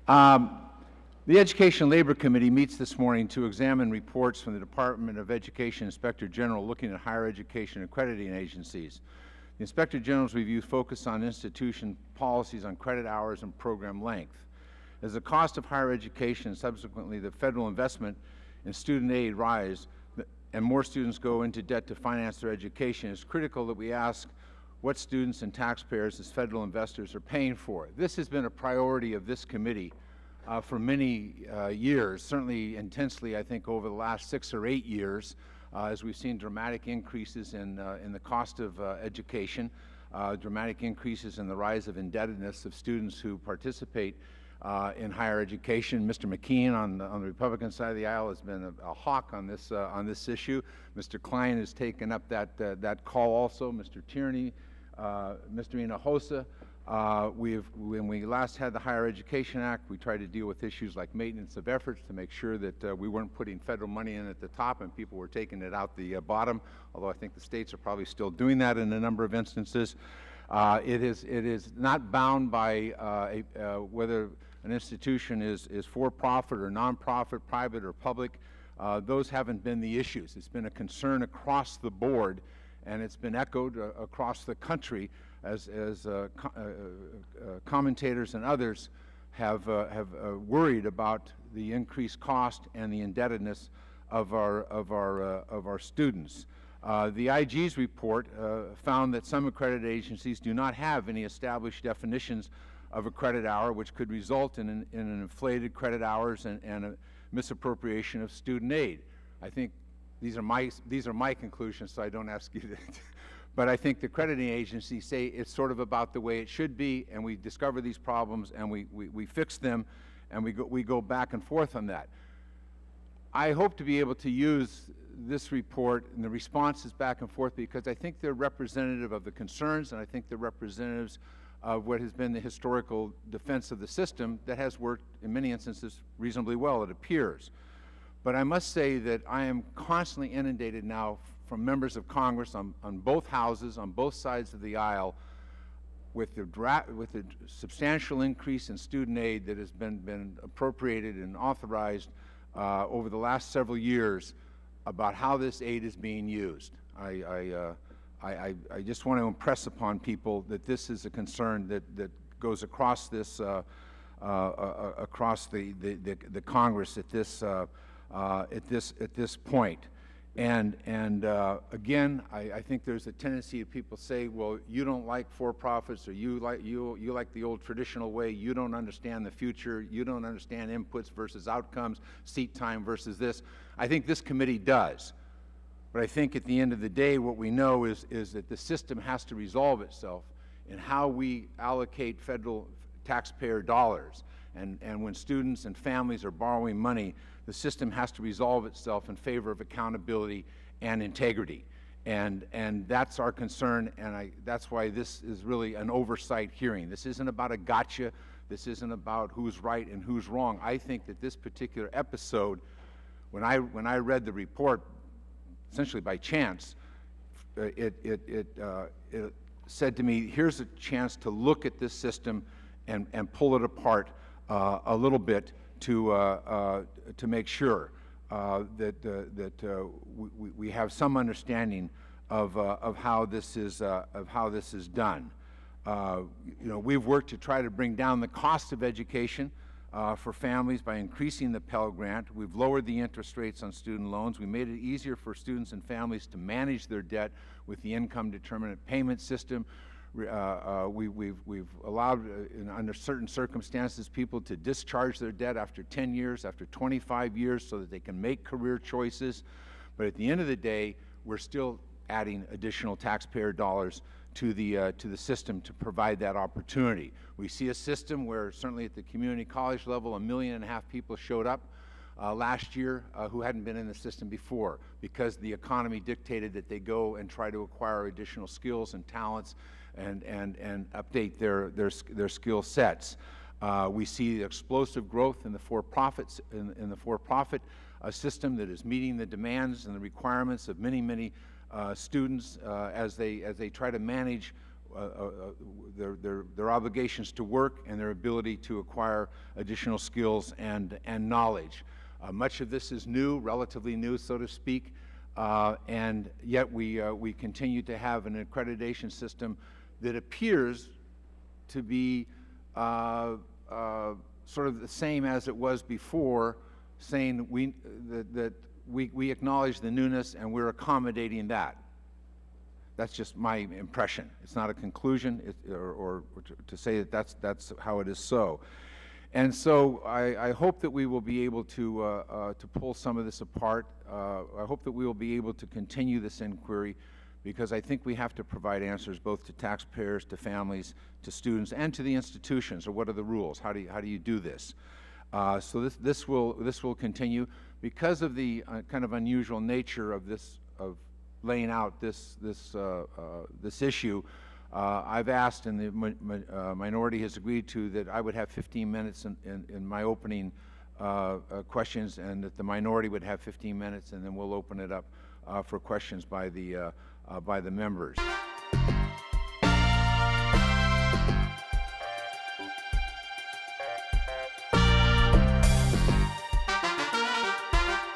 Um, the Education and Labor Committee meets this morning to examine reports from the Department of Education Inspector General looking at higher education accrediting agencies. The Inspector General's review focused on institution policies on credit hours and program length. As the cost of higher education and subsequently the federal investment in student aid rise and more students go into debt to finance their education, it's critical that we ask what students and taxpayers as federal investors are paying for. This has been a priority of this committee for many years, certainly intensely, I think, over the last 6 or 8 years, as we've seen dramatic increases in the cost of education, dramatic increases in the rise of indebtedness of students who participate in higher education. Mr. McKeon on the Republican side of the aisle has been a hawk on this issue. Mr. Klein has taken up that call also. Mr. Tierney, Mr. Hinojosa. When we last had the Higher Education Act, we tried to deal with issues like maintenance of efforts to make sure that we weren't putting federal money in at the top and people were taking it out the bottom, although I think the states are probably still doing that in a number of instances. It is not bound by whether an institution is for-profit or non-profit, private or public. Those haven't been the issues. It's been a concern across the board, and it's been echoed across the country as commentators and others have worried about the increased cost and the indebtedness of our students. The IG's report found that some accredited agencies do not have any established definitions of a credit hour, which could result in an inflated credit hours and a misappropriation of student aid. I think these are my conclusions, so I don't ask you to. But I think the accrediting agencies say it's sort of about the way it should be, and we discover these problems and we fix them, and we go back and forth on that. I hope to be able to use this report and the responses back and forth because I think they're representative of the concerns, and I think they're representatives of what has been the historical defense of the system that has worked in many instances reasonably well, it appears. But I must say that I am constantly inundated now from members of Congress on both houses, on both sides of the aisle, with the substantial increase in student aid that has been appropriated and authorized over the last several years about how this aid is being used. I just want to impress upon people that this is a concern that goes across this across the Congress at this point. And again, I think there's a tendency of people say, well, you don't like for-profits, or you like the old traditional way. You don't understand the future. You don't understand inputs versus outcomes, seat time versus this. I think this committee does. But I think at the end of the day, what we know is that the system has to resolve itself in how we allocate federal taxpayer dollars. And when students and families are borrowing money, the system has to resolve itself in favor of accountability and integrity. And that's our concern, and that's why this is really an oversight hearing. This isn't about a gotcha. This isn't about who's right and who's wrong. I think that this particular episode, when I read the report, essentially by chance, it said to me, here's a chance to look at this system and pull it apart a little bit to make sure that we have some understanding of how this is done. You know, we've worked to try to bring down the cost of education for families by increasing the Pell Grant. We've lowered the interest rates on student loans. We made it easier for students and families to manage their debt with the income determinant payment system. We've allowed, under certain circumstances, people to discharge their debt after 10 years, after 25 years, so that they can make career choices. But at the end of the day, we're still adding additional taxpayer dollars to the system to provide that opportunity. We see a system where, certainly at the community college level, 1.5 million people showed up last year who hadn't been in the system before, because the economy dictated that they go and try to acquire additional skills and talents and update their skill sets. We see explosive growth in the for-profit system that is meeting the demands and the requirements of many students as they try to manage their obligations to work and their ability to acquire additional skills and knowledge. Much of this is new, relatively new, so to speak, and yet we continue to have an accreditation system that appears to be sort of the same as it was before, saying that we acknowledge the newness and we're accommodating that. That's just my impression. It's not a conclusion, or to say that that's how it is so. And so I hope that we will be able to pull some of this apart. I hope that we will be able to continue this inquiry, because I think we have to provide answers both to taxpayers, to families, to students, and to the institutions. Or what are the rules? How do you do this? So this will continue because of the kind of unusual nature of laying out this issue. I've asked, and the minority has agreed to, that I would have 15 minutes in my opening questions, and that the minority would have 15 minutes, and then we'll open it up for questions by the members.